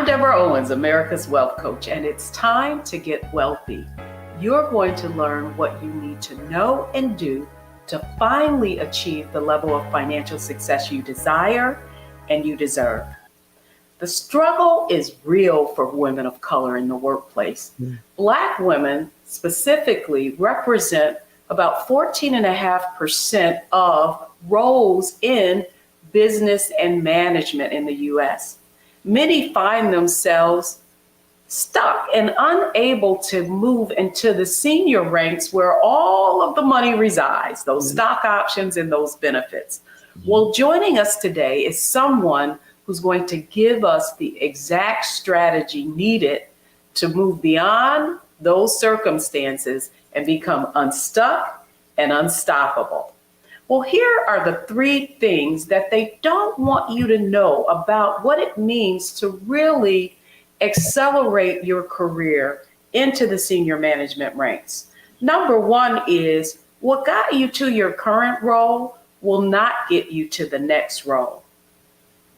Deborah Owens, America's Wealth Coach, and it's time to get wealthy. You're going to learn what you need to know and do to finally achieve the level of financial success you desire and you deserve. The struggle is real for women of color in the workplace. Black women specifically represent about 14.5% of roles in business and management in the U.S. Many find themselves stuck and unable to move into the senior ranks where all of the money resides, those stock options and those benefits. Well, joining us today is someone who's going to give us the exact strategy needed to move beyond those circumstances and become unstuck and unstoppable. Well, here are the 3 things that they don't want you to know about what it means to really accelerate your career into the senior management ranks. Number 1 is what got you to your current role will not get you to the next role.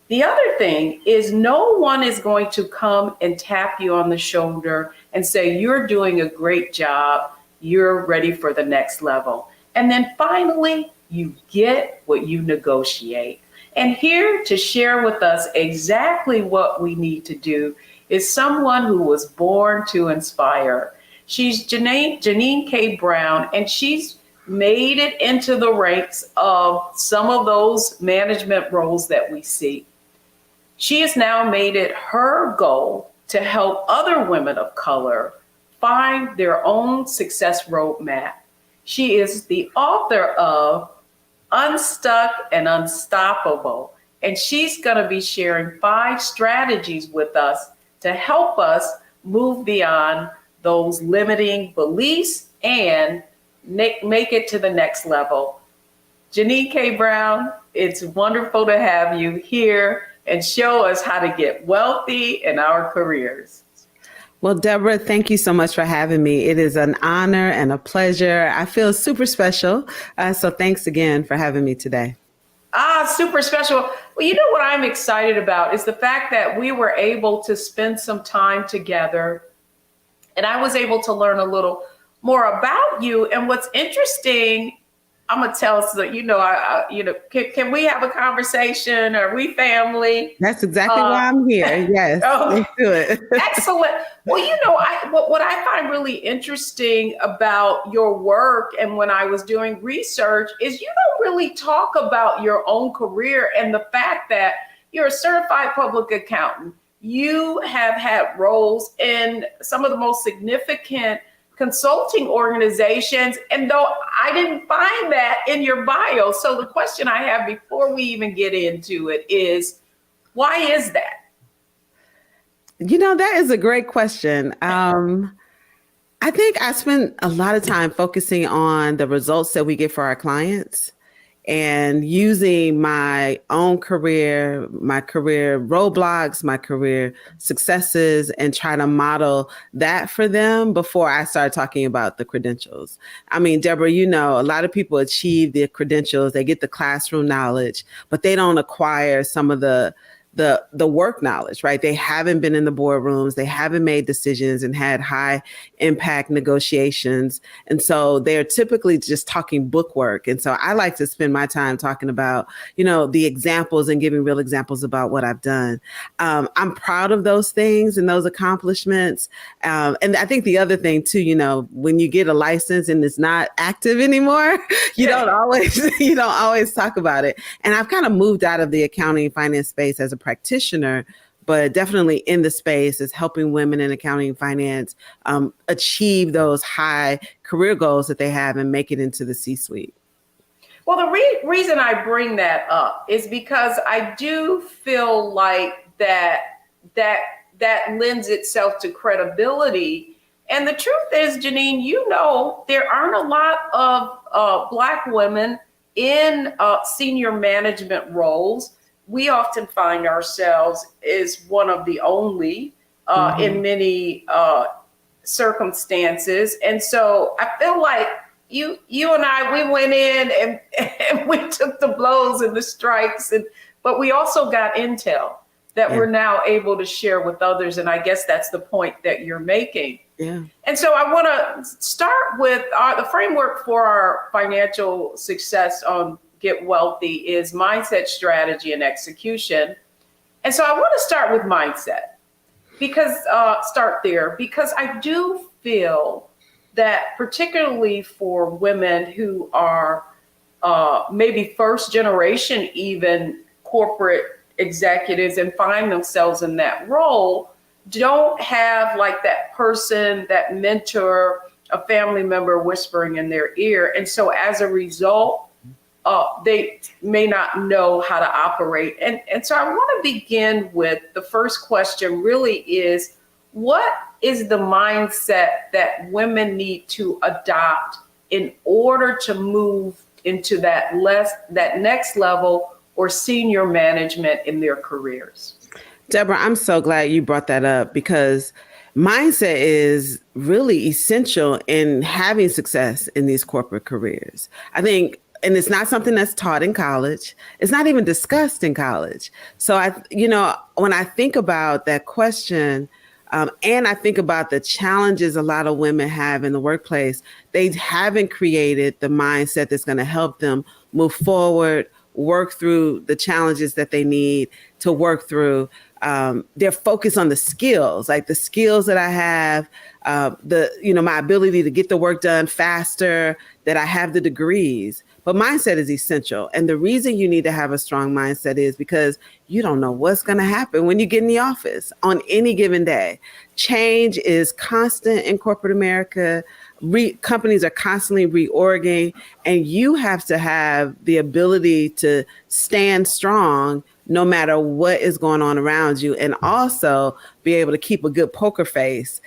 The other thing is no one is going to come and tap you on the shoulder and say, you're doing a great job, you're ready for the next level. And then finally, you get what you negotiate. And here to share with us exactly what we need to do is someone who was born to inspire. She's Janine K. Brown, and she's made it into the ranks of some of those management roles that we see. She has now made it her goal to help other women of color find their own success roadmap. She is the author of Unstuck and Unstoppable, and she's going to be sharing 5 strategies with us to help us move beyond those limiting beliefs and make it to the next level. Janine K. Brown, it's wonderful to have you here and show us how to get wealthy in our careers. Well, Deborah, thank you so much for having me. It is an honor and a pleasure. I feel super special. So thanks again for having me today. Super special. Well, you know what I'm excited about is the fact that we were able to spend some time together and I was able to learn a little more about you. And what's interesting, I'm gonna tell us that can we have a conversation? Are we family? That's exactly why I'm here. Yes, let's do it. Excellent. Well, what I find really interesting about your work, and when I was doing research, is you don't really talk about your own career and the fact that you're a certified public accountant. You have had roles in some of the most significant consulting organizations, and though I didn't find that in your bio, so the question I have before we even get into it is, why is that? That is a great question. I think I spend a lot of time focusing on the results that we get for our clients and using my own career, my career roadblocks, my career successes, and try to model that for them before I start talking about the credentials. I mean, Deborah, a lot of people achieve the credentials, they get the classroom knowledge, but they don't acquire some of the work knowledge, right? They haven't been in the boardrooms, they haven't made decisions and had high impact negotiations. And so they're typically just talking book work. And so I like to spend my time talking about, the examples and giving real examples about what I've done. I'm proud of those things and those accomplishments. And I think the other thing too, when you get a license and it's not active anymore, you don't always talk about it. And I've kind of moved out of the accounting and finance space as a practitioner, but definitely in the space is helping women in accounting and finance achieve those high career goals that they have and make it into the C-suite. Well, the reason I bring that up is because I do feel like that lends itself to credibility. And the truth is, Janine, there aren't a lot of Black women in senior management roles. We often find ourselves as one of the only in many circumstances. And so I feel like you and I, we went in and we took the blows and the strikes, but we also got intel. that we're now able to share with others. And I guess that's the point that you're making. Yeah. And so I want to start with the framework for our financial success on Get Wealthy is mindset, strategy, and execution. And so I want to start with mindset because I do feel that particularly for women who are maybe first generation, even corporate executives and find themselves in that role, don't have like that person, that mentor, a family member whispering in their ear. And so as a result, they may not know how to operate. And so I want to begin with the first question really is, what is the mindset that women need to adopt in order to move into that next level or senior management in their careers? Deborah, I'm so glad you brought that up because mindset is really essential in having success in these corporate careers. I think, and it's not something that's taught in college. It's not even discussed in college. So when I think about that question, and I think about the challenges a lot of women have in the workplace, they haven't created the mindset that's going to help them move forward, work through the challenges that they need to work through. They're focused on the skills, like the skills that I have, my ability to get the work done faster, that I have the degrees. But mindset is essential. And the reason you need to have a strong mindset is because you don't know what's going to happen when you get in the office on any given day. Change is constant in corporate America. Companies are constantly reorging, and you have to have the ability to stand strong no matter what is going on around you, and also be able to keep a good poker face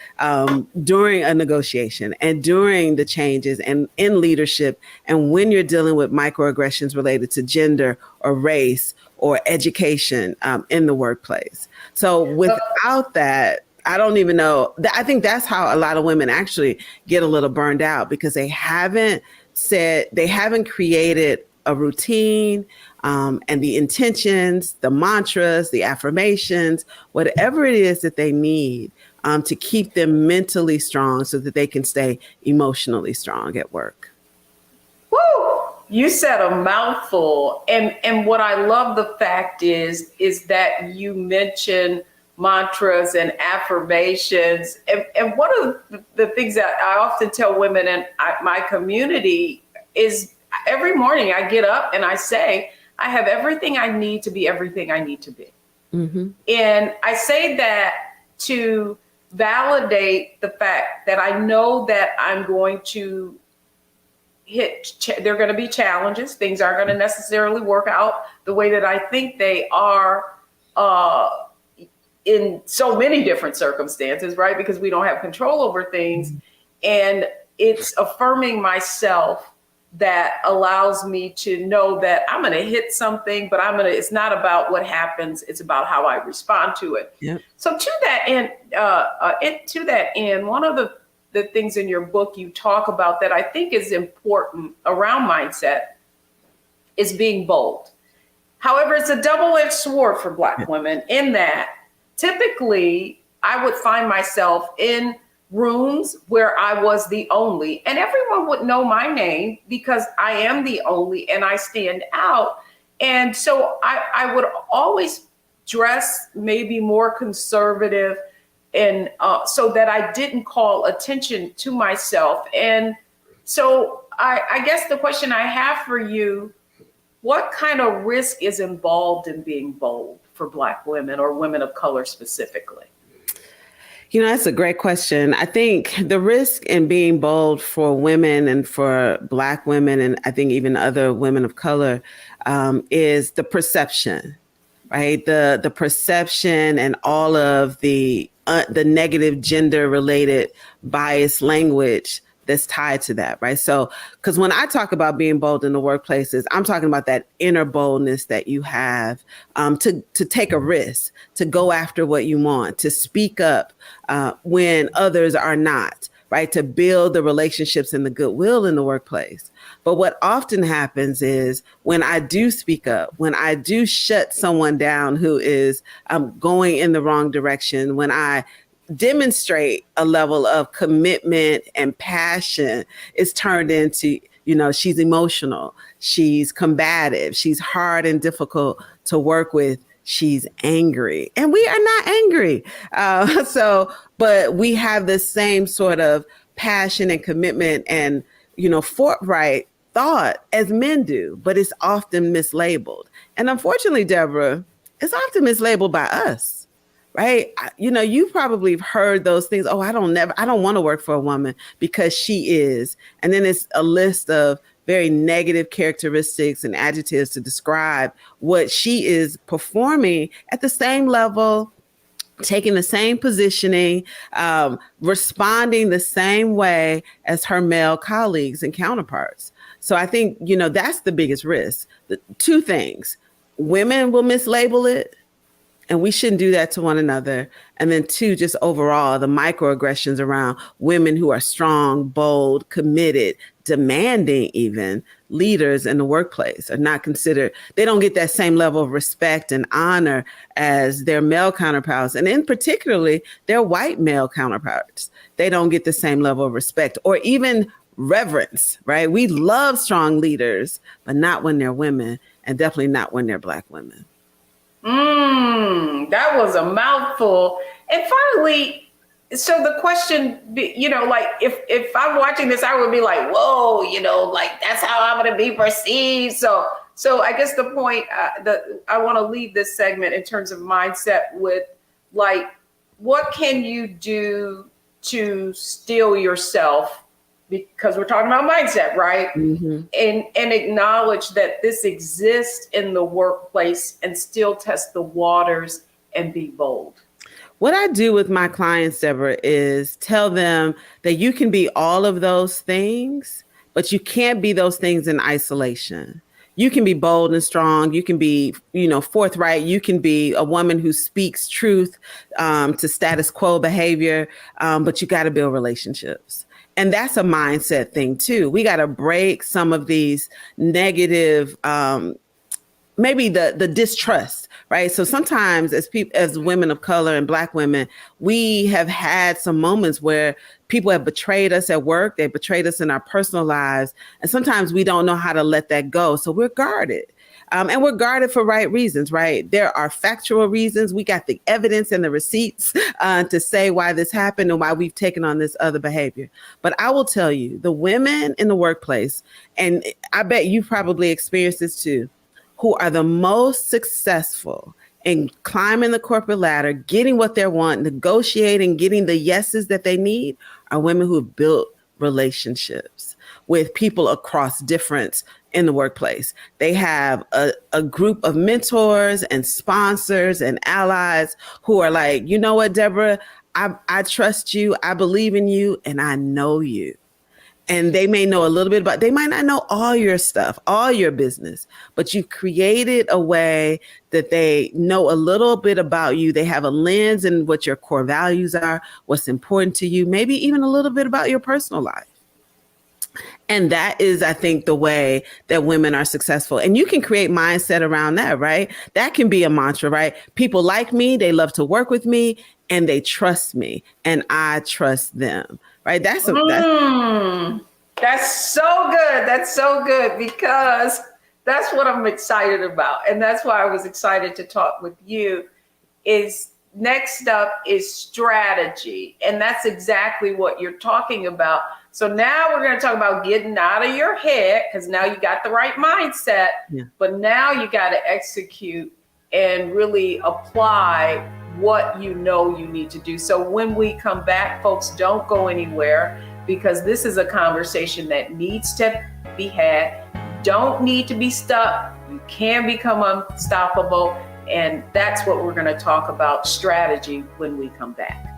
during a negotiation and during the changes and in leadership, and when you're dealing with microaggressions related to gender or race or education in the workplace. So without that, I don't even know. I think that's how a lot of women actually get a little burned out because they haven't created a routine and the intentions, the mantras, the affirmations, whatever it is that they need to keep them mentally strong so that they can stay emotionally strong at work. Woo! You said a mouthful. And what I love the fact is that you mentioned mantras and affirmations. And one of the things that I often tell women in my community is every morning I get up and I say, I have everything I need to be everything I need to be. Mm-hmm. And I say that to validate the fact that I know that I'm going to there are going to be challenges. Things aren't going to necessarily work out the way that I think they are in so many different circumstances, right? Because we don't have control over things. Mm-hmm. And it's affirming myself that allows me to know that I'm going to hit something, but it's not about what happens. It's about how I respond to it. Yep. So to that end, one of the things in your book you talk about that I think is important around mindset is being bold. However, it's a double-edged sword for Black women in that typically I would find myself in rooms where I was the only, and everyone would know my name because I am the only and I stand out. And so I would always dress maybe more conservative and so that I didn't call attention to myself. And so I guess the question I have for you, what kind of risk is involved in being bold for Black women or women of color specifically? That's a great question. I think the risk in being bold for women and for Black women, and I think even other women of color, is the perception, right? The perception and all of the negative gender-related bias language that's tied to that, right? So, because when I talk about being bold in the workplaces, I'm talking about that inner boldness that you have to take a risk, to go after what you want, to speak up when others are not, right? To build the relationships and the goodwill in the workplace. But what often happens is when I do speak up, when I do shut someone down who is going in the wrong direction, when I demonstrate a level of commitment and passion, it's turned into, she's emotional, she's combative, she's hard and difficult to work with, she's angry. And we are not angry. But we have the same sort of passion and commitment and, forthright thought as men do, but it's often mislabeled. And unfortunately, Deborah, it's often mislabeled by us, right? You probably have heard those things. Oh, I don't want to work for a woman because she is. And then it's a list of very negative characteristics and adjectives to describe what she is performing at the same level, taking the same positioning, responding the same way as her male colleagues and counterparts. So I think, that's the biggest risk. The two things: women will mislabel it, and we shouldn't do that to one another. And then two, just overall, the microaggressions around women who are strong, bold, committed, demanding even leaders in the workplace are not considered. They don't get that same level of respect and honor as their male counterparts. And in particularly, their white male counterparts. They don't get the same level of respect or even reverence, right? We love strong leaders, but not when they're women, and definitely not when they're Black women. That was a mouthful. And finally, so the question, like if I'm watching this, I would be like, whoa, like that's how I'm going to be perceived. So I guess the point that I want to leave this segment in terms of mindset with, like, what can you do to steel yourself? Because we're talking about mindset, right? Mm-hmm. And acknowledge that this exists in the workplace and still test the waters and be bold. What I do with my clients, Deborah, is tell them that you can be all of those things, but you can't be those things in isolation. You can be bold and strong. You can be, forthright. You can be a woman who speaks truth to status quo behavior, but you got to build relationships. And that's a mindset thing, too. We got to break some of these negative, maybe the distrust, right? So sometimes as women of color and Black women, we have had some moments where people have betrayed us at work. They betrayed us in our personal lives. And sometimes we don't know how to let that go. So we're guarded. And we're guarded for right reasons, right? There are factual reasons. We got the evidence and the receipts to say why this happened and why we've taken on this other behavior. But I will tell you, the women in the workplace, and I bet you probably experienced this too, who are the most successful in climbing the corporate ladder, getting what they want, negotiating, getting the yeses that they need, are women who have built relationships with people across difference in the workplace. They have a group of mentors and sponsors and allies who are like, you know what, Deborah, I trust you, I believe in you, and I know you. And they may know a little bit they might not know all your stuff, all your business, but you created a way that they know a little bit about you. They have a lens in what your core values are, what's important to you, maybe even a little bit about your personal life. And that is, I think, the way that women are successful. And you can create mindset around that, right? That can be a mantra, right? People like me, they love to work with me, and they trust me, and I trust them, right? That's so good. That's so good, because that's what I'm excited about. And that's why I was excited to talk with you. Next up is strategy. And that's exactly what you're talking about. So now we're going to talk about getting out of your head, because now you got the right mindset, but now you got to execute and really apply what you know you need to do. So when we come back, folks, don't go anywhere, because this is a conversation that needs to be had. Don't need to be stuck. You can become unstoppable. And that's what we're going to talk about, strategy, when we come back.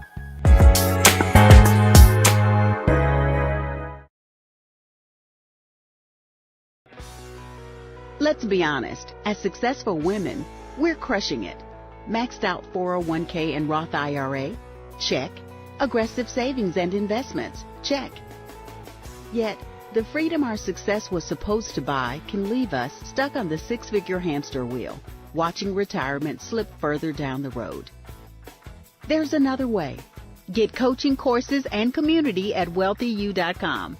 Let's be honest, as successful women, we're crushing it. Maxed out 401k and Roth IRA? Check. Aggressive savings and investments, check. Yet, the freedom our success was supposed to buy can leave us stuck on the six-figure hamster wheel, watching retirement slip further down the road. There's another way. Get coaching courses and community at wealthyu.com.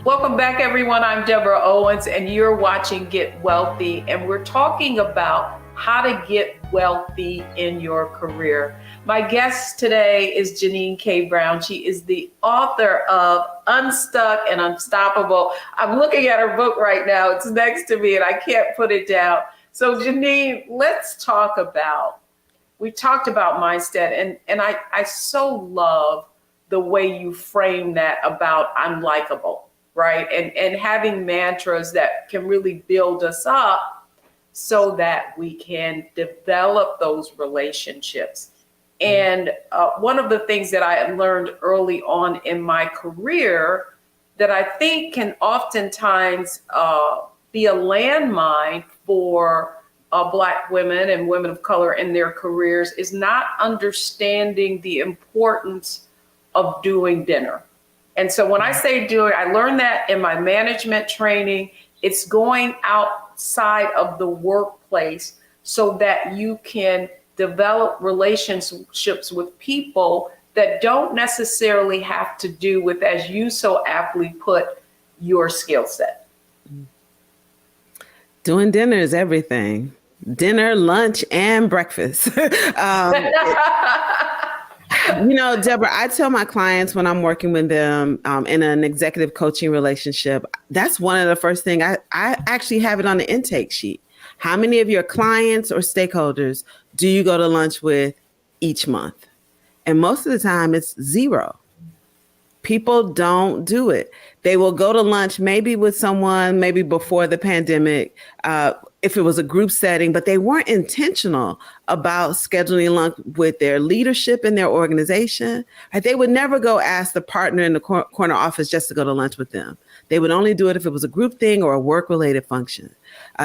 Welcome back, everyone. I'm Deborah Owens, and you're watching Get Wealthy, and we're talking about how to get wealthy in your career. My guest today is Janine K. Brown. She is the author of Unstuck and Unstoppable. I'm looking at her book right now. It's next to me, and I can't put it down. So, Janine, let's talk about, we talked about mindset, and I so love the way you frame that about I'm likable. Right. And having mantras that can really build us up so that we can develop those relationships. And one of the things that I learned early on in my career that I think can oftentimes be a landmine for Black women and women of color in their careers is not understanding the importance of doing dinner. And so when I say do it, I learned that in my management training. It's going outside of the workplace so that you can develop relationships with people that don't necessarily have to do with, as you so aptly put, your skill set. Doing dinner is everything. Dinner, lunch, and breakfast. Deborah, I tell my clients when I'm working with them in an executive coaching relationship, that's one of the first things I actually have it on the intake sheet. How many of your clients or stakeholders do you go to lunch with each month? And most of the time it's 0. People don't do it. They will go to lunch maybe with someone, maybe before the pandemic, if it was a group setting, but they weren't intentional about scheduling lunch with their leadership in their organization. They would never go ask the partner in the corner office just to go to lunch with them. They would only do it if it was a group thing or a work-related function.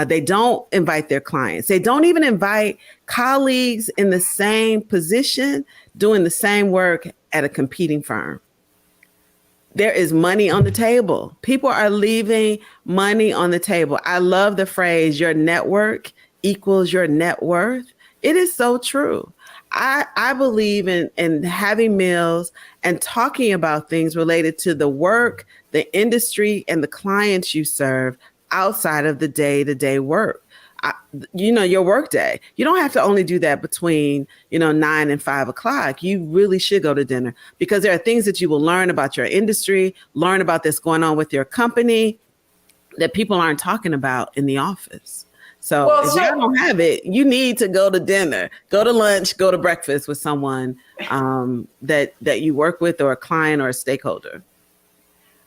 They don't invite their clients. They don't even invite colleagues in the same position doing the same work at a competing firm. There is money on the table. People are leaving money on the table. I love the phrase, your network equals your net worth. It is so true. I believe in having meals and talking about things related to the work, the industry, and the clients you serve outside of the day-to-day work. Your work day. You don't have to only do that between, 9 and 5 o'clock. You really should go to dinner because there are things that you will learn about your industry, learn about this going on with your company that people aren't talking about in the office. So if you don't have it, you need to go to dinner, go to lunch, go to breakfast with someone that you work with or a client or a stakeholder.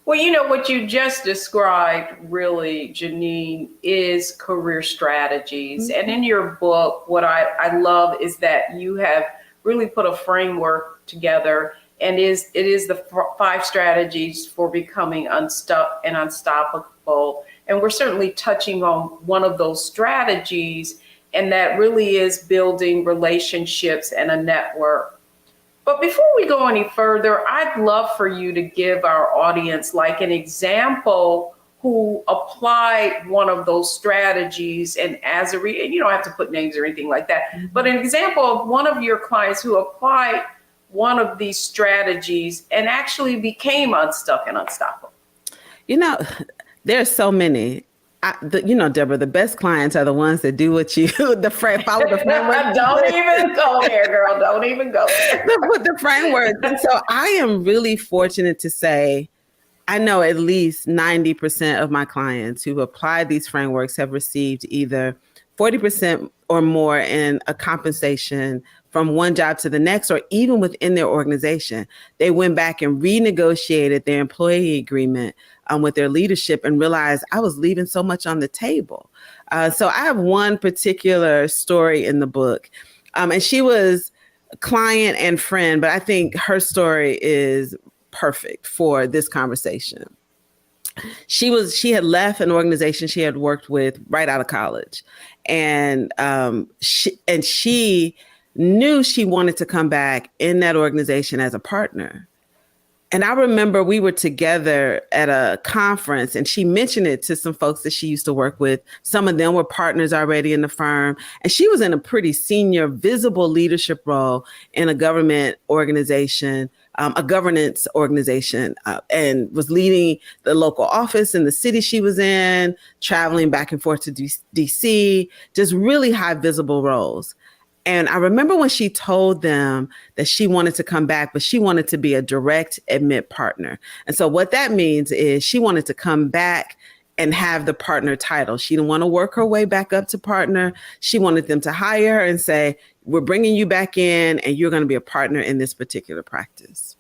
Well, what you just described really, Janine, is career strategies. Mm-hmm. And in your book, what I love is that you have really put a framework together, and it is the 5 strategies for becoming unstuck and unstoppable. And we're certainly touching on one of those strategies, and that really is building relationships and a network. But before we go any further, I'd love for you to give our audience like an example who applied one of those strategies, and and you don't have to put names or anything like that, mm-hmm. but an example of one of your clients who applied one of these strategies and actually became unstuck and unstoppable. There's so many. Deborah, the best clients are the ones that do what you, follow the framework. Don't even go there, girl. Don't even go there. With the framework. And so I am really fortunate to say, I know at least 90% of my clients who applied these frameworks have received either 40% or more in a compensation from one job to the next, or even within their organization. They went back and renegotiated their employee agreement with their leadership and realized I was leaving so much on the table. So I have one particular story in the book, and she was a client and friend, but I think her story is perfect for this conversation. she had left an organization she had worked with right out of college, and she knew she wanted to come back in that organization as a partner. And I remember we were together at a conference and she mentioned it to some folks that she used to work with. Some of them were partners already in the firm. And she was in a pretty senior, visible leadership role in a government organization, a governance organization, and was leading the local office in the city she was in, traveling back and forth to DC, just really high visible roles. And I remember when she told them that she wanted to come back, but she wanted to be a direct admit partner. And so what that means is she wanted to come back and have the partner title. She didn't want to work her way back up to partner. She wanted them to hire her and say, we're bringing you back in and you're going to be a partner in this particular practice.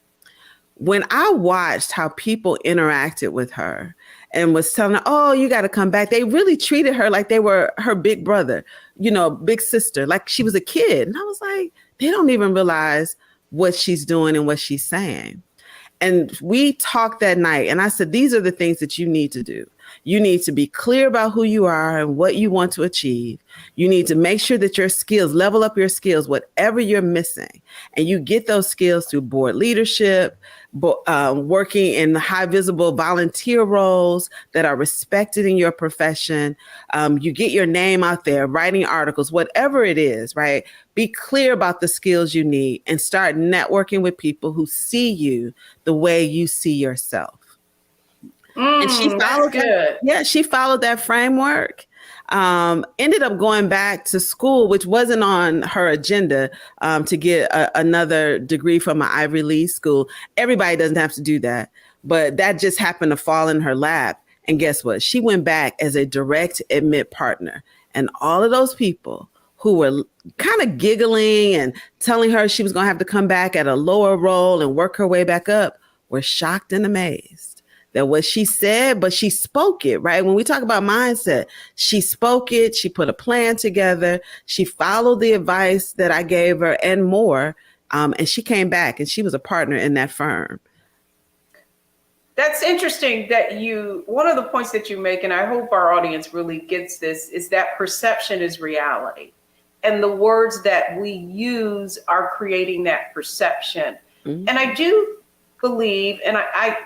When I watched how people interacted with her and was telling her, oh, you got to come back, they really treated her like they were her big brother, big sister, like she was a kid. And I was like, they don't even realize what she's doing and what she's saying. And we talked that night and I said, these are the things that you need to do. You need to be clear about who you are and what you want to achieve. You need to make sure that your skills, level up your skills, whatever you're missing. And you get those skills through board leadership, working in high visible volunteer roles that are respected in your profession. You get your name out there, writing articles, whatever it is, right? Be clear about the skills you need and start networking with people who see you the way you see yourself. And she followed she followed that framework. Ended up going back to school, which wasn't on her agenda, to get another degree from an Ivy League school. Everybody doesn't have to do that, but that just happened to fall in her lap. And guess what? She went back as a direct admit partner. And all of those people who were kind of giggling and telling her she was going to have to come back at a lower role and work her way back up were shocked and amazed that what she said, but she spoke it, right? When we talk about mindset, she spoke it, she put a plan together, she followed the advice that I gave her and more, and she came back and she was a partner in that firm. That's interesting that one of the points that you make, and I hope our audience really gets this, is that perception is reality. And the words that we use are creating that perception. Mm-hmm. And I do believe, and I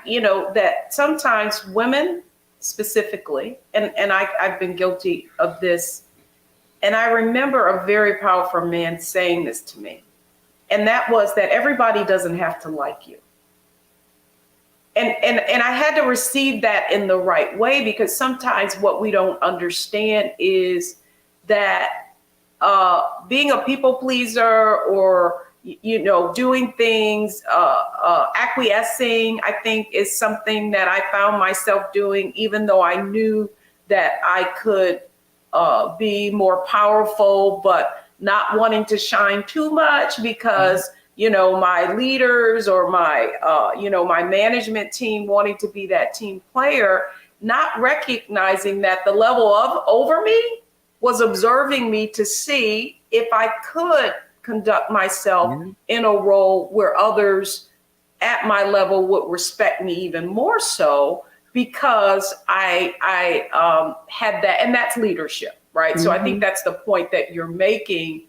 that sometimes women specifically, and I've been guilty of this, and I remember a very powerful man saying this to me, and that was that everybody doesn't have to like you. And I had to receive that in the right way, because sometimes what we don't understand is that being a people pleaser or doing things, acquiescing, I think is something that I found myself doing, even though I knew that I could be more powerful, but not wanting to shine too much because, my leaders or my, my management team wanting to be that team player, not recognizing that the level of over me was observing me to see if I could conduct myself in a role where others at my level would respect me even more so, because I had that, and that's leadership, right? Mm-hmm. So I think that's the point that you're making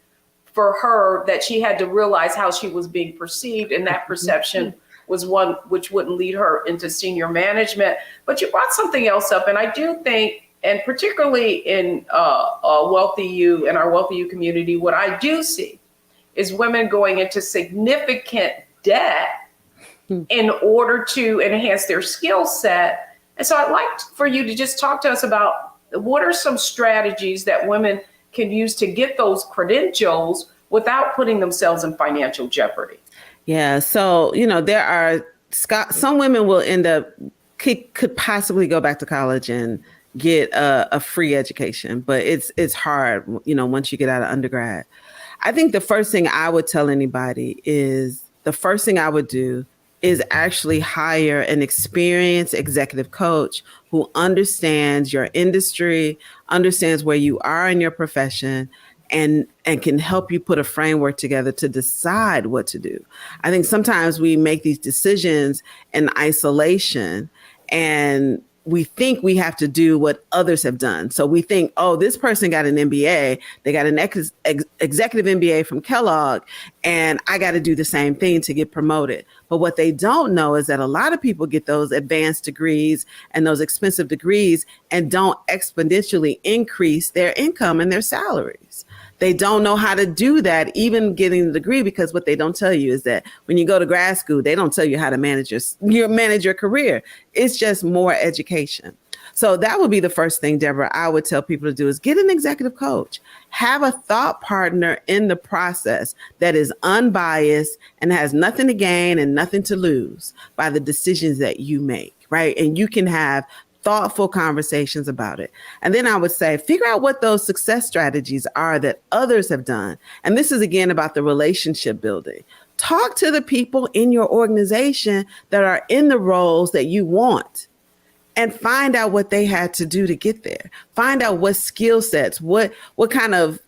for her, that she had to realize how she was being perceived, and that perception was one which wouldn't lead her into senior management. But you brought something else up, and I do think, and particularly in Wealthy U and our Wealthy U community, what I do see is women going into significant debt in order to enhance their skill set. And so I'd like for you to just talk to us about what are some strategies that women can use to get those credentials without putting themselves in financial jeopardy. Yeah. So, there are some women will end up could possibly go back to college and get a free education, but it's hard, once you get out of undergrad. I think the first thing I would tell anybody is the first thing I would do is actually hire an experienced executive coach who understands your industry, understands where you are in your profession, and can help you put a framework together to decide what to do. I think sometimes we make these decisions in isolation, and we think we have to do what others have done. So we think, oh, this person got an MBA, they got an executive MBA from Kellogg, and I got to do the same thing to get promoted. But what they don't know is that a lot of people get those advanced degrees and those expensive degrees and don't exponentially increase their income and their salaries. They don't know how to do that, even getting the degree, because what they don't tell you is that when you go to grad school, they don't tell you how to manage your career. It's just more education. So that would be the first thing, Deborah, I would tell people to do is get an executive coach. Have a thought partner in the process that is unbiased and has nothing to gain and nothing to lose by the decisions that you make, right? And you can have thoughtful conversations about it. And then I would say, figure out what those success strategies are that others have done. And this is again about the relationship building. Talk to the people in your organization that are in the roles that you want and find out what they had to do to get there. Find out what skill sets, what kind of,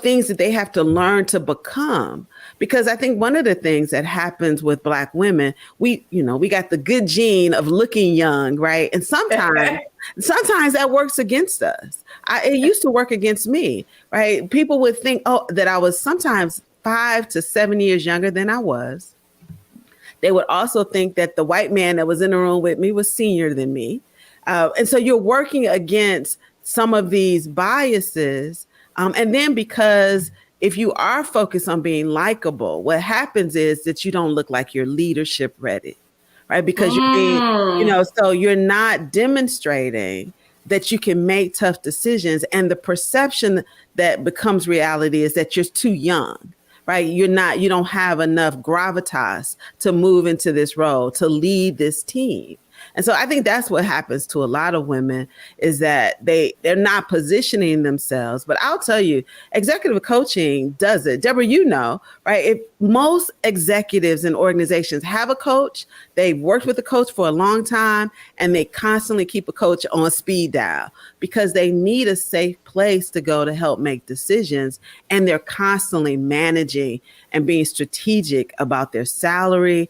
things that they have to learn to become. Because I think one of the things that happens with Black women, we got the good gene of looking young, right? And sometimes that works against us. It used to work against me, right? People would think, that I was sometimes 5 to 7 years younger than I was. They would also think that the white man that was in the room with me was senior than me. And so you're working against some of these biases. And then because if you are focused on being likable, what happens is that you don't look like you're leadership ready, right? Because you're being, so you're not demonstrating that you can make tough decisions. And the perception that becomes reality is that you're too young, right? You don't have enough gravitas to move into this role, to lead this team. And so I think that's what happens to a lot of women is that they're not positioning themselves. But I'll tell you, executive coaching does it. Deborah, right? If most executives in organizations have a coach, they've worked with a coach for a long time, and they constantly keep a coach on speed dial because they need a safe place to go to help make decisions. And they're constantly managing and being strategic about their salary,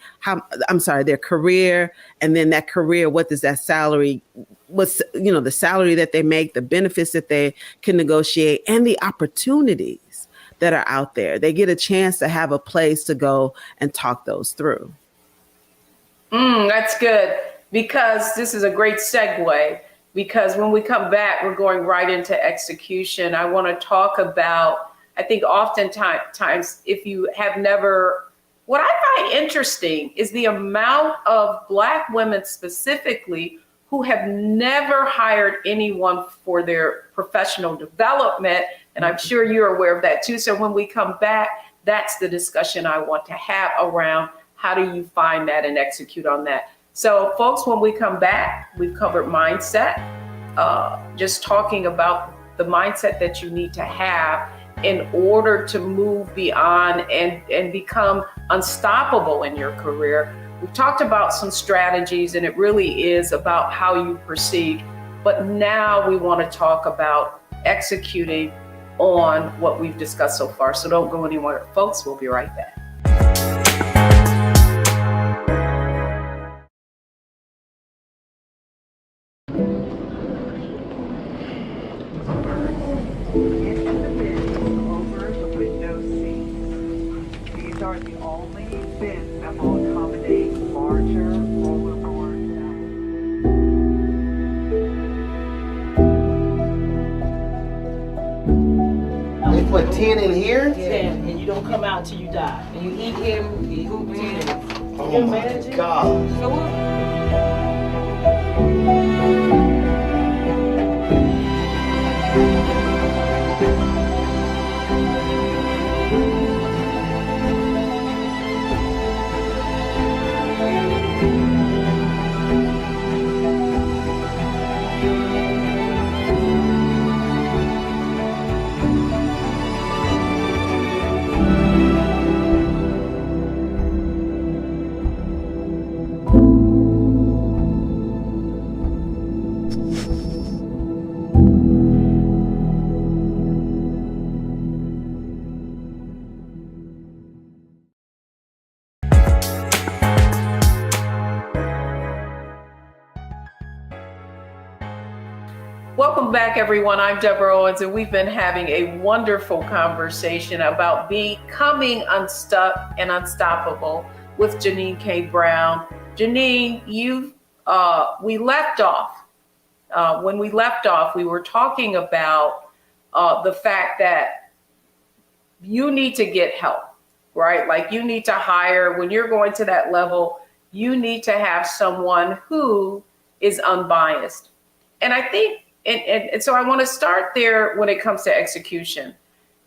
their career, and then that career, what does that salary, the salary that they make, the benefits that they can negotiate, and the opportunities that are out there. They get a chance to have a place to go and talk those through. That's good, because this is a great segue, because when we come back, we're going right into execution. I want to talk about, I think oftentimes, if you have never, what I find interesting is the amount of Black women specifically who have never hired anyone for their professional development. And I'm sure you're aware of that too. So when we come back, that's the discussion I want to have around how do you find that and execute on that. So folks, when we come back, we've covered mindset, just talking about the mindset that you need to have in order to move beyond and become unstoppable in your career. We've talked about some strategies, and it really is about how you proceed. But now we want to talk about executing on what we've discussed so far. So don't go anywhere, folks. We'll be right back. Put 10 in here? 10, and you don't come out till you die. And you eat him, you eat 10. Oh my God. So what? Welcome back, everyone. I'm Deborah Owens, and we've been having a wonderful conversation about becoming unstuck and unstoppable with Janine K. Brown. Janine, we left off. When we left off, we were talking about the fact that you need to get help, right? Like you need to hire, when you're going to that level, you need to have someone who is unbiased. And I think, and so I want to start there when it comes to execution,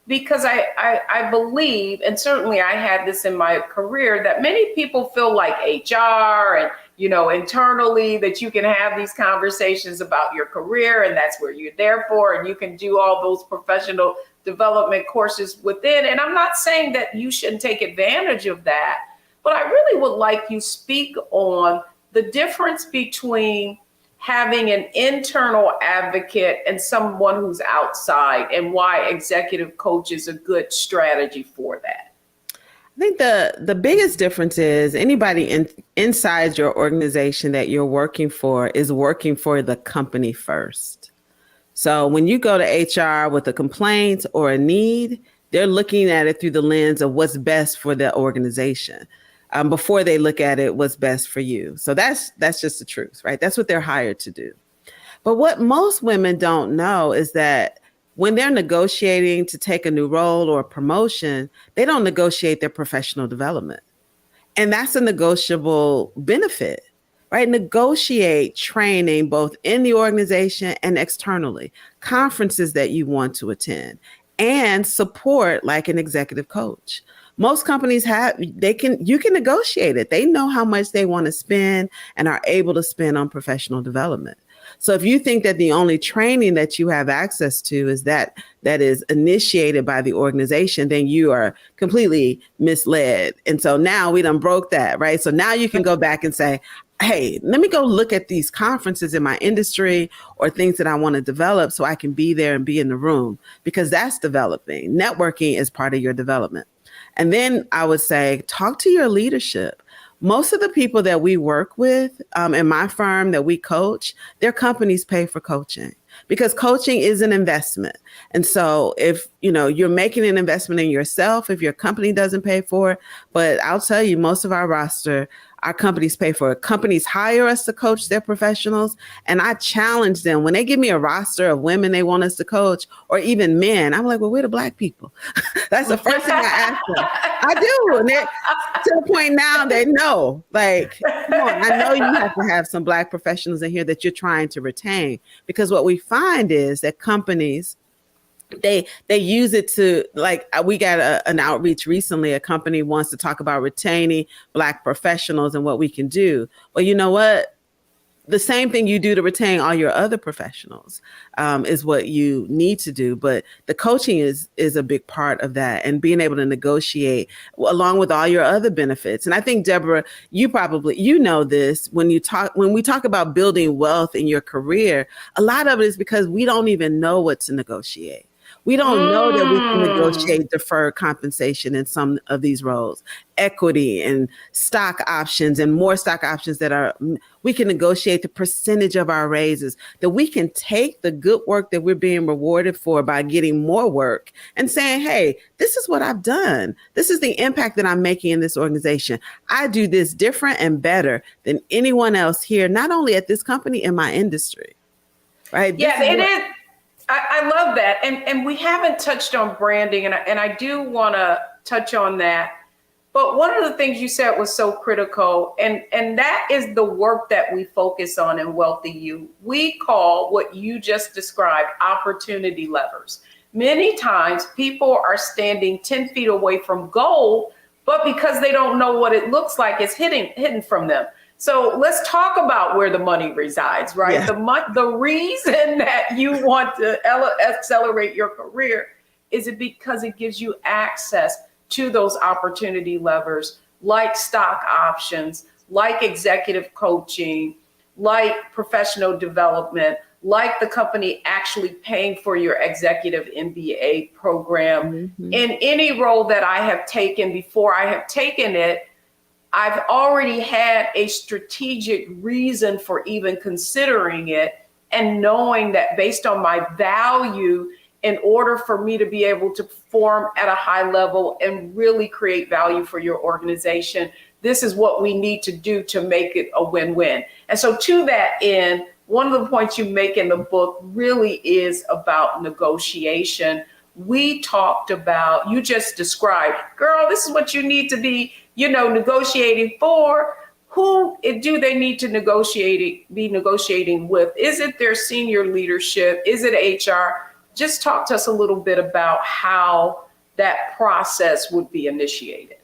because I believe, and certainly I had this in my career, that many people feel like HR and, internally that you can have these conversations about your career and that's where you're there for, and you can do all those professional development courses within. And I'm not saying that you shouldn't take advantage of that, but I really would like you speak on the difference between having an internal advocate and someone who's outside, and why executive coach is a good strategy for that. I think the biggest difference is anybody inside your organization that you're working for is working for the company first. So when you go to HR with a complaint or a need, they're looking at it through the lens of what's best for the organization. Before they look at it, what's best for you. So that's just the truth, right? That's what they're hired to do. But what most women don't know is that when they're negotiating to take a new role or a promotion, they don't negotiate their professional development. And that's a negotiable benefit, right? Negotiate training both in the organization and externally, conferences that you want to attend, and support like an executive coach. Most companies you can negotiate it. They know how much they want to spend and are able to spend on professional development. So if you think that the only training that you have access to is that is initiated by the organization, then you are completely misled. And so now we done broke that, right? So now you can go back and say, hey, let me go look at these conferences in my industry or things that I want to develop so I can be there and be in the room, because that's developing. Networking is part of your development. And then I would say, talk to your leadership. Most of the people that we work with in my firm that we coach, their companies pay for coaching, because coaching is an investment. And so if, you're making an investment in yourself, if your company doesn't pay for it, but I'll tell you, most of our roster, our companies pay for it. Companies hire us to coach their professionals. And I challenge them when they give me a roster of women they want us to coach, or even men. I'm like, well, we're the Black people. That's the first thing I ask them. I do. And to the point now they know, like, come on, I know you have to have some Black professionals in here that you're trying to retain, because what we find is that companies, they use it to, like, we got an outreach recently. A company wants to talk about retaining Black professionals and what we can do. Well, you know what? The same thing you do to retain all your other professionals is what you need to do. But the coaching is a big part of that, and being able to negotiate along with all your other benefits. And I think, Deborah, you know this, when we talk about building wealth in your career, a lot of it is because we don't even know what to negotiate. We don't know that we can negotiate deferred compensation in some of these roles, equity and stock options, and more stock options we can negotiate the percentage of our raises, that we can take the good work that we're being rewarded for by getting more work and saying, hey, this is what I've done. This is the impact that I'm making in this organization. I do this different and better than anyone else here, not only at this company, in my industry. Right? Yeah, it is. I love that. And we haven't touched on branding, and I do want to touch on that. But one of the things you said was so critical, and that is the work that we focus on in Wealthy You. We call what you just described opportunity levers. Many times people are standing 10 feet away from goal, but because they don't know what it looks like, it's hidden from them. So let's talk about where the money resides, right? Yeah. The reason that you want to accelerate your career is it because it gives you access to those opportunity levers, like stock options, like executive coaching, like professional development, like the company actually paying for your executive MBA program. Mm-hmm. In any role that I have taken, before I have taken it, I've already had a strategic reason for even considering it. and knowing that based on my value, in order for me to be able to perform at a high level and really create value for your organization, this is what we need to do to make it a win-win. And so to that end, one of the points you make in the book really is about negotiation. We talked about, you just described, girl, this is what you need to be, negotiating for. Who do they need to be negotiating with? Is it their senior leadership? Is it HR? Just talk to us a little bit about how that process would be initiated.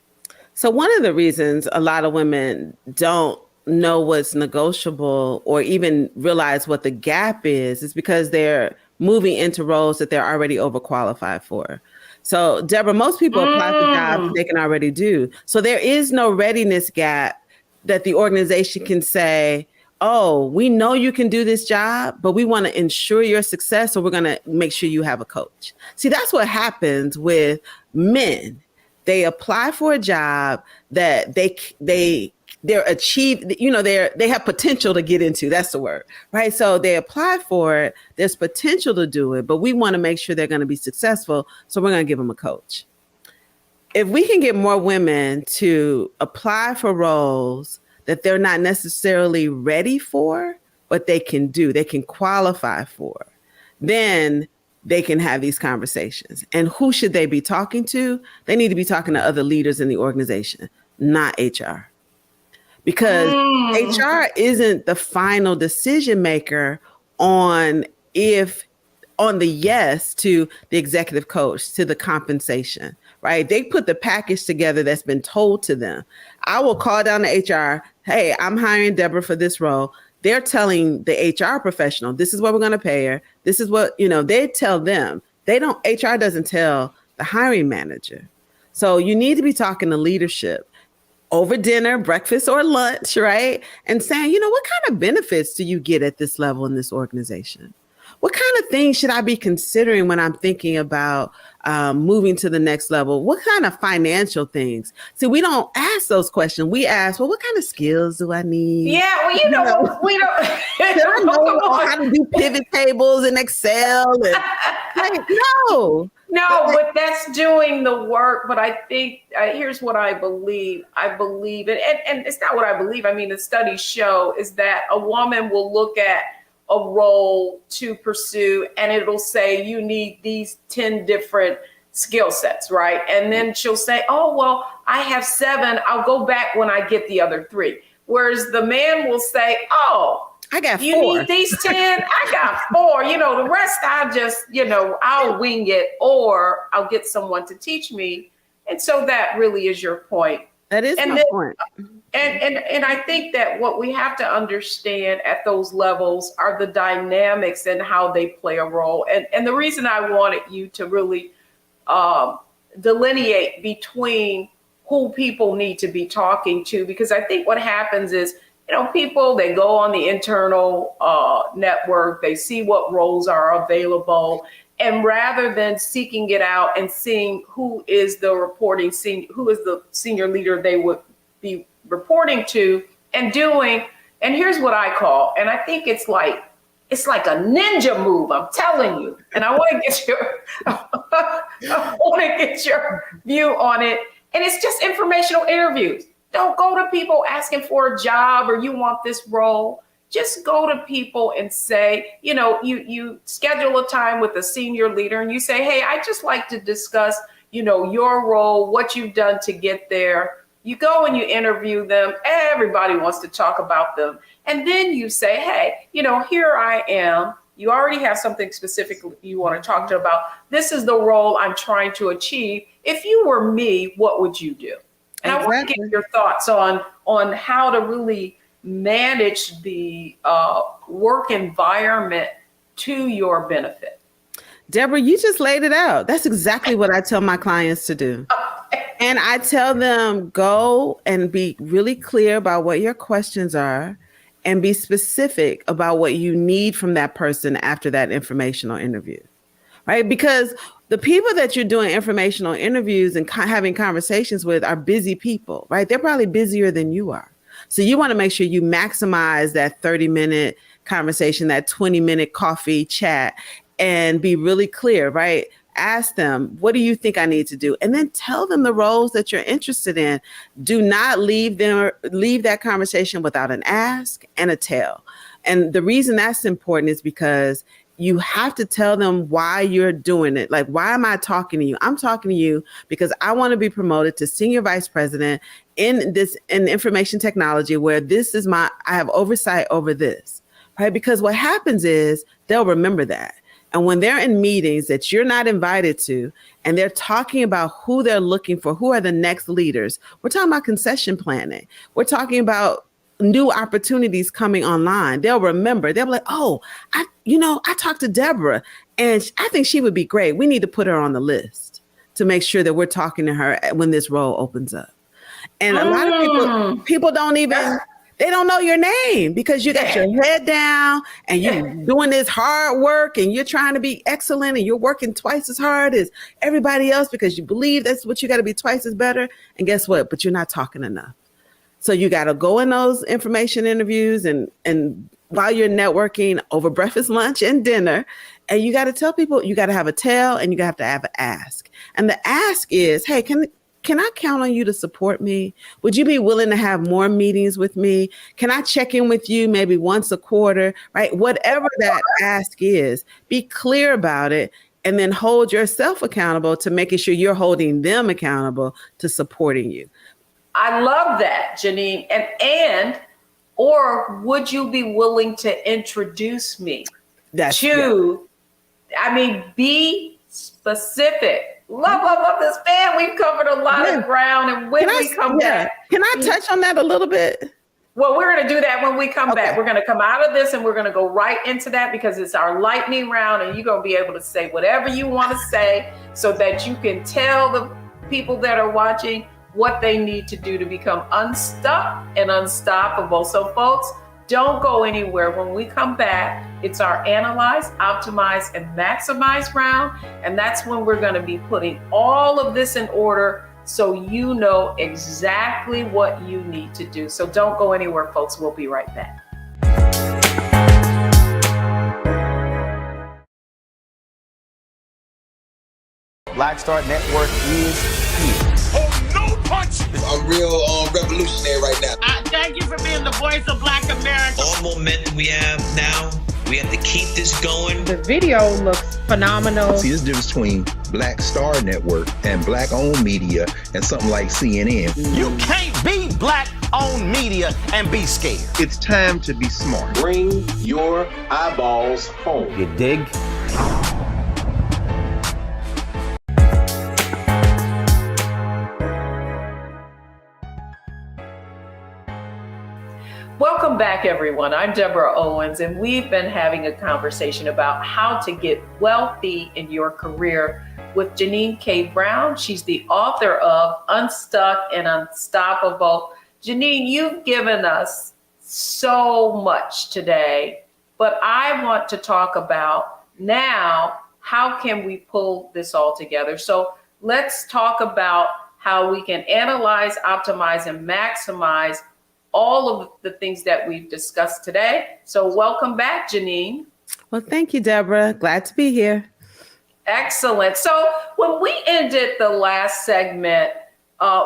So one of the reasons a lot of women don't know what's negotiable or even realize what the gap is because they're moving into roles that they're already overqualified for. So Deborah, most people apply for jobs they can already do. So there is no readiness gap that the organization can say, oh, we know you can do this job, but we want to ensure your success, so we're going to make sure you have a coach. See, that's what happens with men. They apply for a job that they're achieved, they have potential to get into. That's the word, right? So they apply for it. There's potential to do it, but we want to make sure they're going to be successful. So we're going to give them a coach. If we can get more women to apply for roles that they're not necessarily ready for, but they can qualify for, then they can have these conversations. And who should they be talking to? They need to be talking to other leaders in the organization, not HR. Because HR isn't the final decision maker on the yes to the executive coach, to the compensation, right? They put the package together that's been told to them. I will call down to HR, hey, I'm hiring Deborah for this role. They're telling the HR professional, this is what we're going to pay her. This is what, they tell them. HR doesn't tell the hiring manager. So you need to be talking to leadership over dinner, breakfast, or lunch, right? And saying, what kind of benefits do you get at this level in this organization? What kind of things should I be considering when I'm thinking about moving to the next level? What kind of financial things? See, we don't ask those questions. We ask, well, what kind of skills do I need? Yeah, well, we don't. Should I know how to do pivot tables in Excel? And, No, but that's doing the work. But I think here's what I believe. I believe, and it's not what I believe. I mean, the studies show is that a woman will look at a role to pursue and it'll say you need these 10 different skill sets, right? And then she'll say, oh, well, I have 7. I'll go back when I get the other 3. Whereas the man will say, oh, I got 4. You need these 10? I got 4. The rest I just, I'll wing it or I'll get someone to teach me. And so that really is your point. That is my point. And I think that what we have to understand at those levels are the dynamics and how they play a role. And the reason I wanted you to really delineate between who people need to be talking to, because I think what happens is, people, they go on the internal network, they see what roles are available, and rather than seeking it out and seeing who is the senior leader they would be reporting to and doing, and here's what I call, and I think it's like a ninja move, I'm telling you, and I want to get your view on it, and it's just informational interviews. Don't go to people asking for a job or you want this role. Just go to people and say, you schedule a time with a senior leader and you say, hey, I'd just like to discuss, your role, what you've done to get there. You go and you interview them. Everybody wants to talk about them. And then you say, hey, here I am. You already have something specific you want to talk to about. This is the role I'm trying to achieve. If you were me, what would you do? And exactly. I want to get your thoughts on how to really manage the work environment to your benefit. Deborah, you just laid it out. That's exactly what I tell my clients to do. And I tell them, go and be really clear about what your questions are and be specific about what you need from that person after that informational interview, right? Because the people that you're doing informational interviews and having conversations with are busy people, right? They're probably busier than you are. So you want to make sure you maximize that 30-minute conversation, that 20-minute coffee chat, and be really clear, right? Ask them, what do you think I need to do? And then tell them the roles that you're interested in. Do not leave that conversation without an ask and a tell. And the reason that's important is because you have to tell them why you're doing it. Like, why am I talking to you? I'm talking to you because I want to be promoted to senior vice president in information technology, where I have oversight over this, right? Because what happens is they'll remember that. And when they're in meetings that you're not invited to, and they're talking about who they're looking for, who are the next leaders, we're talking about concession planning. We're talking about new opportunities coming online. They'll remember. They'll be like, oh, I talked to Deborah and I think she would be great. We need to put her on the list to make sure that we're talking to her when this role opens up. And a lot of people they don't know your name because you got your head down and you're doing this hard work and you're trying to be excellent and you're working twice as hard as everybody else because you believe that's what you got to be twice as better. And guess what? But you're not talking enough. So you got to go in those information interviews and while you're networking over breakfast, lunch, and dinner, and you got to tell people, you got to have a tell and you got to have an ask. And the ask is, hey, can I count on you to support me? Would you be willing to have more meetings with me? Can I check in with you maybe once a quarter, right? Whatever that ask is, be clear about it and then hold yourself accountable to making sure you're holding them accountable to supporting you. I love that, Janine. Or would you be willing to introduce me be specific. Love this, man. We've covered a lot of ground, and when we come back. Can I touch on that a little bit? Well, we're going to do that when we come back. We're going to come out of this and we're going to go right into that because it's our lightning round, and you're going to be able to say whatever you want to say so that you can tell the people that are watching what they need to do to become unstuck and unstoppable. So folks, don't go anywhere. When we come back, it's our analyze, optimize, and maximize round. And that's when we're going to be putting all of this in order so you know exactly what you need to do. So don't go anywhere, folks. We'll be right back. Black Star Network is here. I'm real revolutionary right now. Thank you for being the voice of Black America. All momentum we have now, we have to keep this going. The video looks phenomenal. See, there's a difference between Black Star Network and Black-owned media and something like CNN. You can't be Black-owned media and be scared. It's time to be smart. Bring your eyeballs home. You dig? Welcome back, everyone. I'm Deborah Owens, and we've been having a conversation about how to get wealthy in your career with Janine K. Brown. She's the author of Unstuck and Unstoppable. Janine, you've given us so much today, but I want to talk about now, how can we pull this all together? So let's talk about how we can analyze, optimize, and maximize all of the things that we've discussed today. So welcome back, Janine. Well, thank you, Deborah. Glad to be here. Excellent. So when we ended the last segment,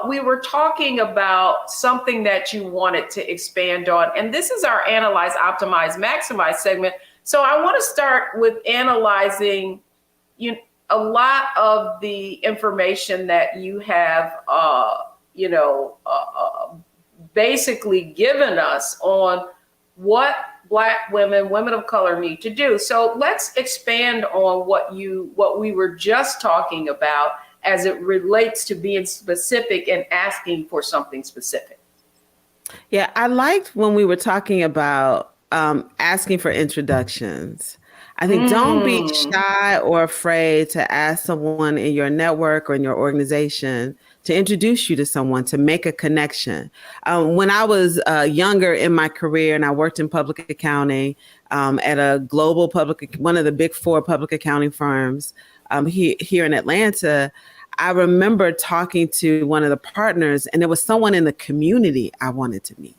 we were talking about something that you wanted to expand on. And this is our Analyze, Optimize, Maximize segment. So I want to start with analyzing a lot of the information that you have, basically given us on what Black women of color need to do. So let's expand on what we were just talking about as it relates to being specific and asking for something specific. Yeah, I liked when we were talking about asking for introductions. I think don't be shy or afraid to ask someone in your network or in your organization to introduce you to someone, to make a connection. When I was younger in my career and I worked in public accounting at a global one of the big 4 public accounting firms here in Atlanta, I remember talking to one of the partners, and there was someone in the community I wanted to meet.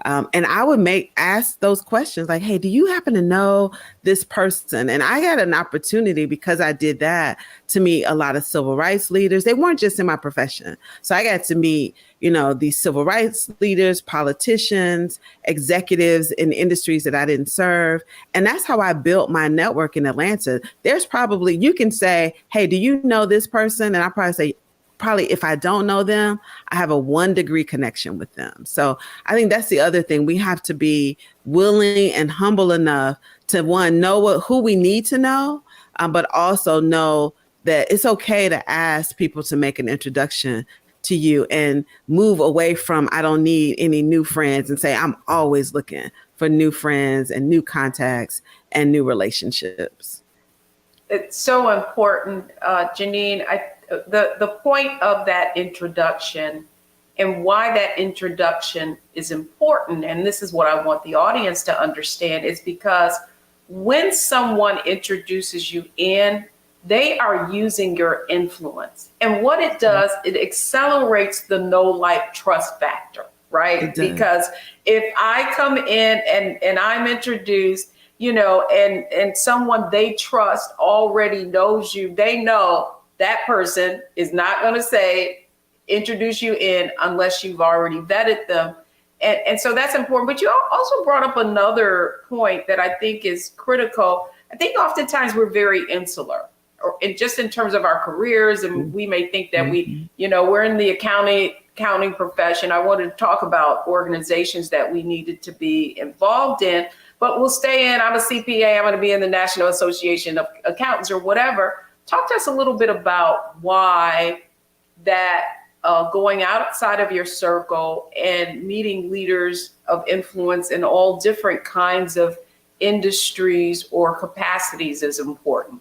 And I would ask those questions like, hey, do you happen to know this person? And I got an opportunity because I did that to meet a lot of civil rights leaders. They weren't just in my profession. So I got to meet, these civil rights leaders, politicians, executives in industries that I didn't serve. And that's how I built my network in Atlanta. There's probably, you can say, hey, do you know this person? And I probably say, if I don't know them, I have a 1-degree connection with them. So I think that's the other thing. We have to be willing and humble enough to, one, know who we need to know, but also know that it's okay to ask people to make an introduction to you and move away from, I don't need any new friends, and say, I'm always looking for new friends and new contacts and new relationships. It's so important, Janine. The point of that introduction and why that introduction is important, and this is what I want the audience to understand, is because when someone introduces you in, they are using your influence. And what it does, it accelerates the know, like, trust factor, right? Because if I come in and I'm introduced, and someone they trust already knows you, they know that person is not going to introduce you in unless you've already vetted them. And so that's important. But you also brought up another point that I think is critical. I think oftentimes we're very insular, just in terms of our careers. And we may think that we're in the accounting profession. I wanted to talk about organizations that we needed to be involved in, but we'll stay in, I'm a CPA, I'm going to be in the National Association of Accountants or whatever. Talk to us a little bit about why that going outside of your circle and meeting leaders of influence in all different kinds of industries or capacities is important.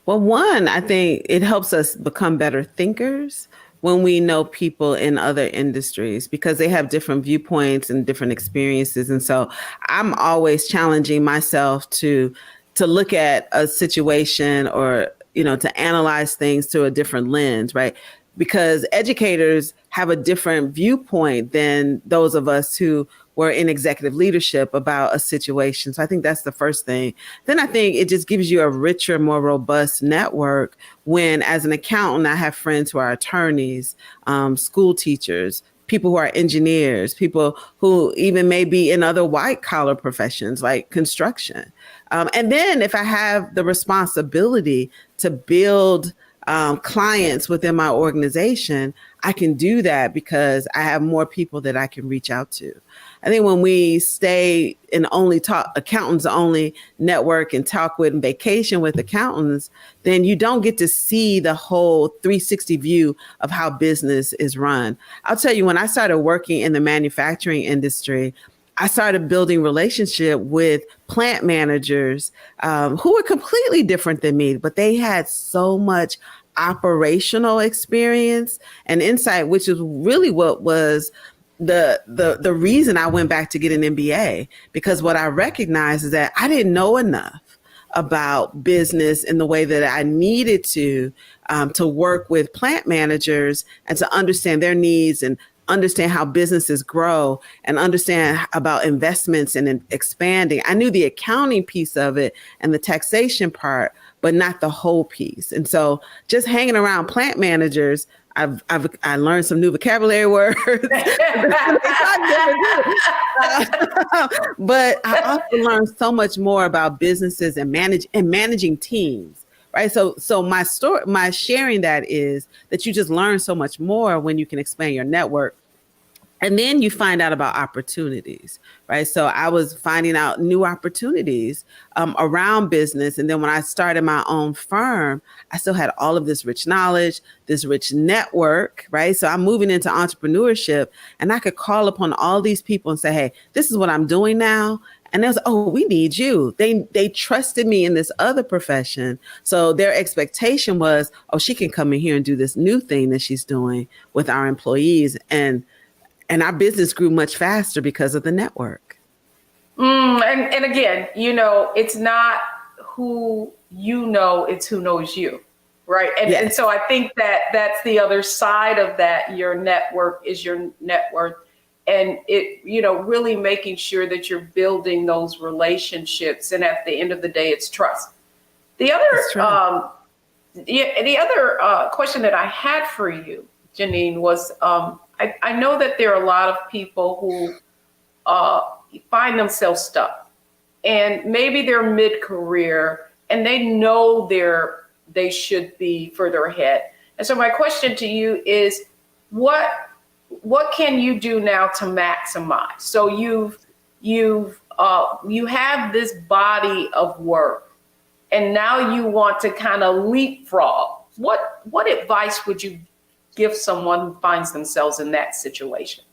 Well, one, I think it helps us become better thinkers when we know people in other industries, because they have different viewpoints and different experiences. And so I'm always challenging myself to look at a situation or, to analyze things through a different lens, right? Because educators have a different viewpoint than those of us who were in executive leadership about a situation. So I think that's the first thing. Then I think it just gives you a richer, more robust network when, as an accountant, I have friends who are attorneys, school teachers, people who are engineers, people who even may be in other white collar professions like construction. And then if I have the responsibility to build clients within my organization, I can do that because I have more people that I can reach out to. I think when we stay and only talk accountants only network and talk with and vacation with accountants, then you don't get to see the whole 360 view of how business is run. I'll tell you, when I started working in the manufacturing industry, I started building relationship with plant managers who were completely different than me, but they had so much operational experience and insight, which is really what was the reason I went back to get an MBA, because what I recognized is that I didn't know enough about business in the way that I needed to work with plant managers and to understand their needs and understand how businesses grow and understand about investments and expanding. I knew the accounting piece of it and the taxation part, but not the whole piece. And so just hanging around plant managers, I learned some new vocabulary words, but I also learned so much more about businesses and managing teams. Right. So my sharing that is that you just learn so much more when you can expand your network. And then you find out about opportunities, right? So I was finding out new opportunities around business. And then when I started my own firm, I still had all of this rich knowledge, this rich network, right? So I'm moving into entrepreneurship, and I could call upon all these people and say, hey, this is what I'm doing now. And they was, oh, we need you. They trusted me in this other profession. So their expectation was, oh, she can come in here and do this new thing that she's doing with our employees. And our business grew much faster because of the network. And again, it's not who you know, it's who knows you, right? And, yes. And so I think that that's the other side of that. Your network is your net worth. and it, really making sure that you're building those relationships. And at the end of the day, it's trust. The other, question that I had for you, Janine, was I know that there are a lot of people who find themselves stuck, and maybe they're mid-career and they know they should be further ahead. And so my question to you is, what can you do now to maximize? So you have this body of work, and now you want to kind of leapfrog. What advice would you give someone who finds themselves in that situation?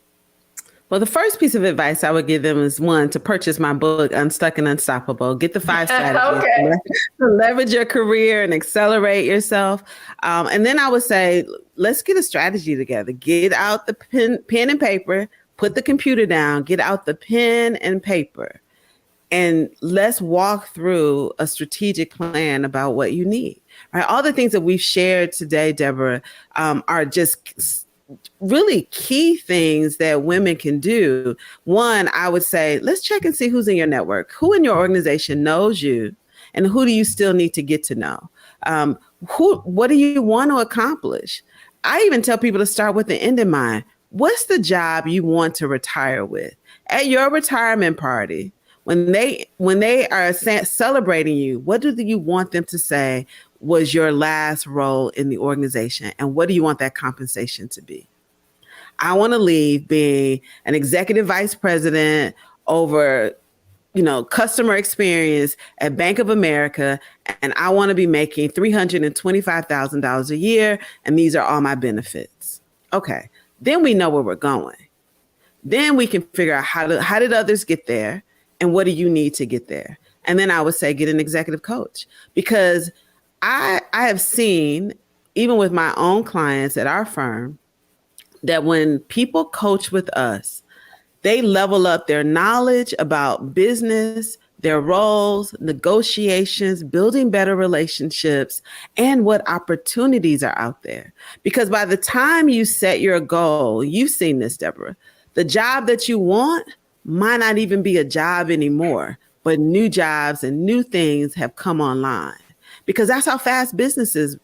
Well, the first piece of advice I would give them is, one, to purchase my book, Unstuck and Unstoppable. Get the 5 strategies to leverage your career and accelerate yourself. And then I would say, let's get a strategy together. Get out the pen and paper, put the computer down, get out the pen and paper, and let's walk through a strategic plan about what you need. Right? All the things that we've shared today, Deborah, are just really key things that women can do. One, I would say, let's check and see who's in your network, who in your organization knows you, and who do you still need to get to know? What do you want to accomplish? I even tell people to start with the end in mind. What's the job you want to retire with? At your retirement party, when they are celebrating you, what do you want them to say was your last role in the organization? And what do you want that compensation to be? I want to leave being an executive vice president over, customer experience at Bank of America. And I want to be making $325,000 a year. And these are all my benefits. Okay. Then we know where we're going. Then we can figure out how did others get there? And what do you need to get there? And then I would say, get an executive coach, because I have seen, even with my own clients at our firm, that when people coach with us, they level up their knowledge about business, their roles, negotiations, building better relationships, and what opportunities are out there. Because by the time you set your goal, you've seen this, Deborah, the job that you want might not even be a job anymore, but new jobs and new things have come online, because that's how fast business is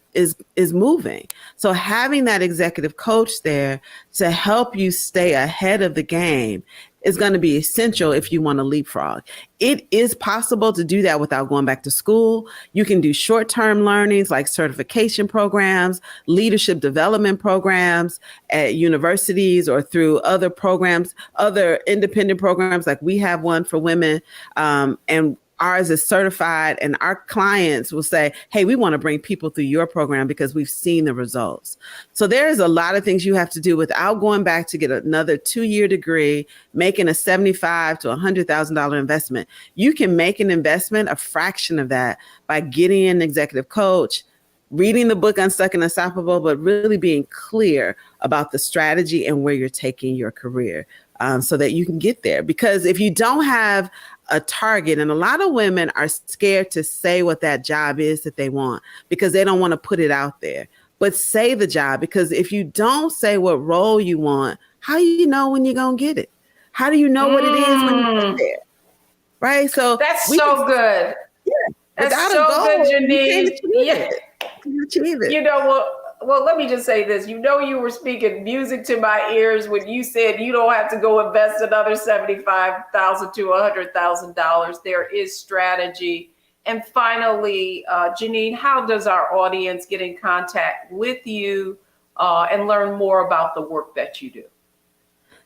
moving. So having that executive coach there to help you stay ahead of the game is going to be essential if you want to leapfrog. It is possible to do that without going back to school. You can do short-term learnings like certification programs, leadership development programs at universities, or through other programs, other independent programs, like we have one for women, and ours is certified, and our clients will say, hey, we want to bring people through your program because we've seen the results. So there's a lot of things you have to do without going back to get another 2-year degree, making a $75,000 to $100,000 investment. You can make an investment, a fraction of that, by getting an executive coach, reading the book Unstuck and Unstoppable, but really being clear about the strategy and where you're taking your career, so that you can get there. Because if you don't have a target, and a lot of women are scared to say what that job is that they want because they don't want to put it out there, but say the job, because if you don't say what role you want, how do you know when you're going to get it? How do you know what it is when you get there? Right? So that's so good. Yeah. That's so good, Janine. You achieve it. Well, let me just say this. You were speaking music to my ears when you said you don't have to go invest another $75,000 to $100,000. There is strategy. And finally, Janine, how does our audience get in contact with you and learn more about the work that you do?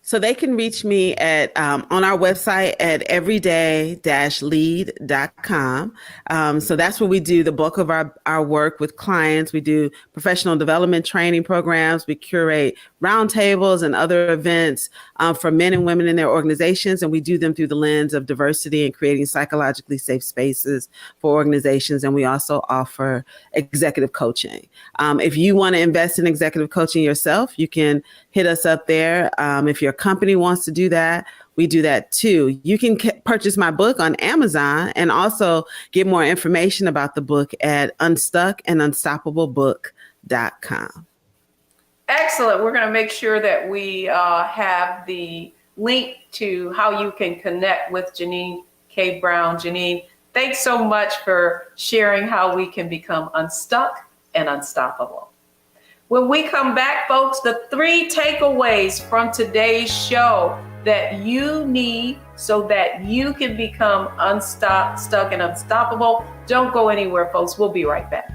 So they can reach me at on our website at everyday-lead.com. So that's where we do the bulk of our work with clients. We do professional development training programs. We curate roundtables and other events for men and women in their organizations. And we do them through the lens of diversity and creating psychologically safe spaces for organizations. And we also offer executive coaching. If you want to invest in executive coaching yourself, you can hit us up there. If your company wants to do that, we do that too. You can purchase my book on Amazon and also get more information about the book at unstuckandunstoppablebook.com. Excellent. We're going to make sure that we have the link to how you can connect with Janine K. Brown. Janine, thanks so much for sharing how we can become unstuck and unstoppable. When we come back, folks, the 3 takeaways from today's show that you need so that you can become unstuck, stuck, and unstoppable. Don't go anywhere, folks. We'll be right back.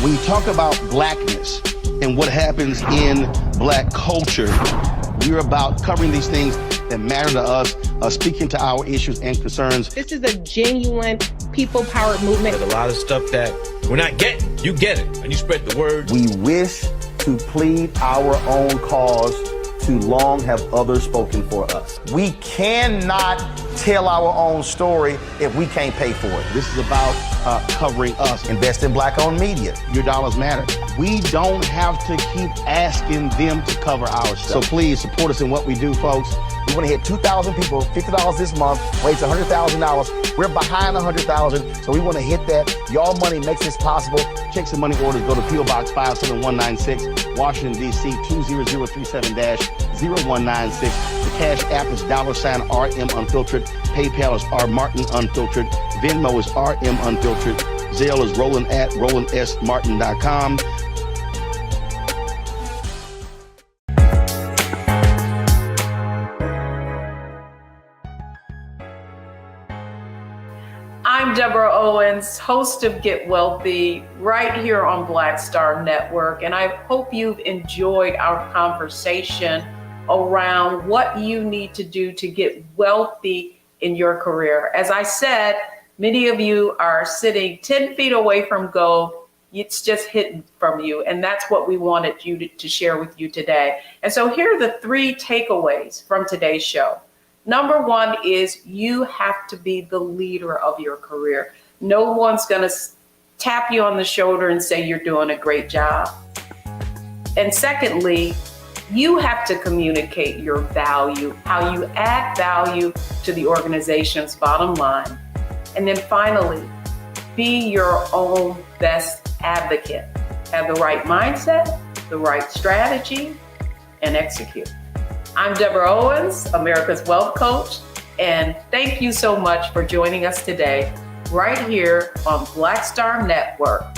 When you talk about blackness and what happens in black culture, we're about covering these things that matter to us, speaking to our issues and concerns. This is a genuine people-powered movement. There's a lot of stuff that we're not getting. You get it, and you spread the word. We wish to plead our own cause. Too long have others spoken for us. We cannot tell our own story if we can't pay for it. This is about covering us. Invest in black-owned media. Your dollars matter. We don't have to keep asking them to cover our stuff. So please support us in what we do, folks. We want to hit 2,000 people, $50 this month, raise $100,000. We're behind $100,000, so we want to hit that. Y'all money makes this possible. Checks and money orders go to P.O. Box 57196, Washington, D.C. 20037-0196. The Cash App is $RM Unfiltered. PayPal is R Martin Unfiltered. Venmo is RM Unfiltered. Zelle is Roland at RolandSMartin.com. I'm Deborah Owens, host of Get Wealthy, right here on Black Star Network. And I hope you've enjoyed our conversation around what you need to do to get wealthy in your career. As I said, many of you are sitting 10 feet away from gold. It's just hidden from you. And that's what we wanted you to share with you today. And so here are the 3 takeaways from today's show. Number 1 is you have to be the leader of your career. No one's going to tap you on the shoulder and say you're doing a great job. And secondly, you have to communicate your value, how you add value to the organization's bottom line. And then finally, be your own best advocate. Have the right mindset, the right strategy, and execute. I'm Deborah Owens, America's Wealth Coach, and thank you so much for joining us today right here on Black Star Network.